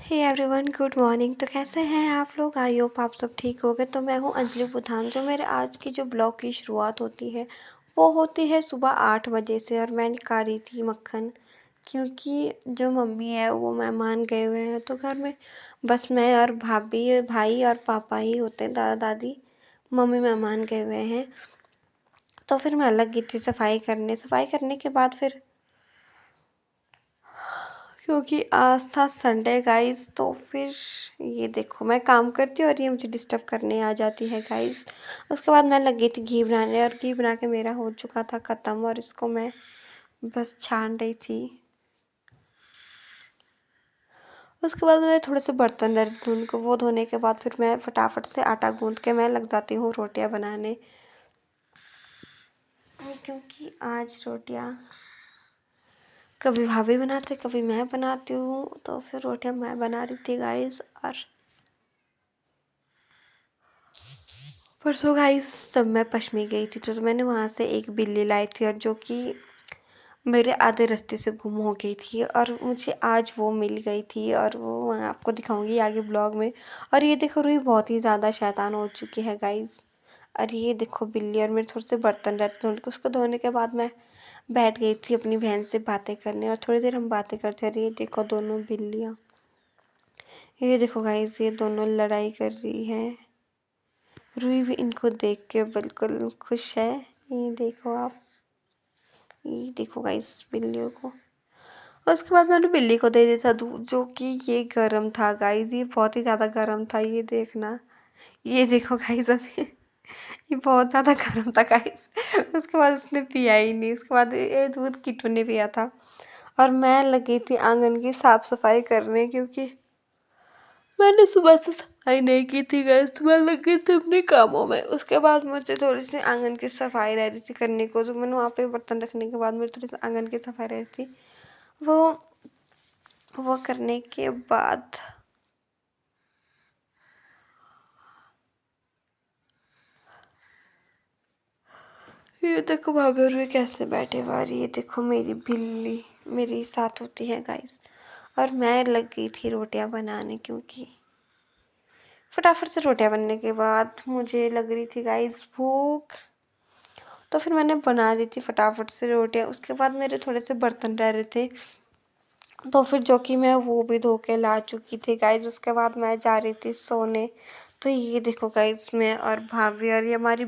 Hey everyone, good morning. तो कैसे हैं आप लोग? आई होप आप सब ठीक होंगे। तो मैं हूँ अंजलि बुधान। जो मेरे आज की जो ब्लॉग की शुरुआत होती है वो होती है सुबह 8 बजे से। और मैं निकाल रही थी मक्खन, क्योंकि जो मम्मी है वो मेहमान गए हुए हैं, तो घर में बस मैं और भाभी, भाई और पापा ही होते हैं, दादा दादी। मम्मी मेहमान गए हुए हैं, तो फिर मैं अलग गई थी सफाई करने के बाद फिर, क्योंकि आज था संडे गाइस, तो फिर ये देखो मैं काम करती हूँ और ये मुझे डिस्टर्ब करने आ जाती है गाइस। उसके बाद मैं लग गई थी घी बनाने, और घी बना के मेरा हो चुका था ख़त्म, और इसको मैं बस छान रही थी। उसके बाद मैं थोड़े से बर्तन रह थे उनको, वो धोने के बाद फिर मैं फटाफट से आटा गूंथ के मैं लग जाती हूँ रोटियाँ बनाने, क्योंकि आज रोटियाँ कभी भाभी बनाते कभी मैं बनाती हूँ। तो फिर रोटियाँ मैं बना रही थी गाइस। और परसों गाइस जब मैं पश्चिमी गई थी तो मैंने वहाँ से एक बिल्ली लाई थी, और जो कि मेरे आधे रास्ते से गुम हो गई थी, और मुझे आज वो मिल गई थी, और वो मैं आपको दिखाऊंगी आगे ब्लॉग में। और ये देखो रुई बहुत ही ज़्यादा शैतान हो चुकी है गाइस। और ये देखो बिल्ली, और मेरे थोड़े से बर्तन रहते थे उसको धोने के बाद मैं बैठ गई थी अपनी बहन से बातें करने, और थोड़ी देर हम बातें करते। और ये देखो दोनों बिल्लियाँ, ये देखो गाइस, ये दोनों लड़ाई कर रही हैं। रूही भी इनको देख के बिल्कुल खुश है। ये देखो आप, ये देखो गाइस बिल्लियों को। और उसके बाद मैंने बिल्ली को दे दिया था दूध, जो कि ये गर्म था गाइस, ये बहुत ही ज़्यादा गर्म था। ये देखना, ये देखो गाइस अभी ये बहुत ज़्यादा गर्म था गाइस। उसके बाद उसने पिया ही नहीं। उसके बाद ये दूध किट्टू ने पिया था। और मैं लगी थी आंगन की साफ सफाई करने, क्योंकि मैंने सुबह से सफाई नहीं की थी गाइस, तो मैं लग गई थी अपने कामों में। उसके बाद मुझे थोड़ी सी आंगन की सफाई रह रही थी करने को, तो मैंने वहाँ पे बर्तन रखने के बाद मेरी थोड़ी सी आंगन की सफाई रह रही थी। वो वो करने के बाद ये देखो भाभी और वे कैसे बैठे बाहर। ये देखो मेरी बिल्ली मेरे साथ होती है गाइस। और मैं लग गई थी रोटियां बनाने, क्योंकि फटाफट से रोटियां बनने के बाद मुझे लग रही थी गाइस भूख, तो फिर मैंने बना दी थी फटाफट से रोटियां। उसके बाद मेरे थोड़े से बर्तन रह रहे थे, तो फिर जो कि मैं वो भी धो के ला चुकी थी गाइस। उसके बाद मैं जा रही थी सोने। तो ये देखो गाइस, मैं और भाभी और ये हमारी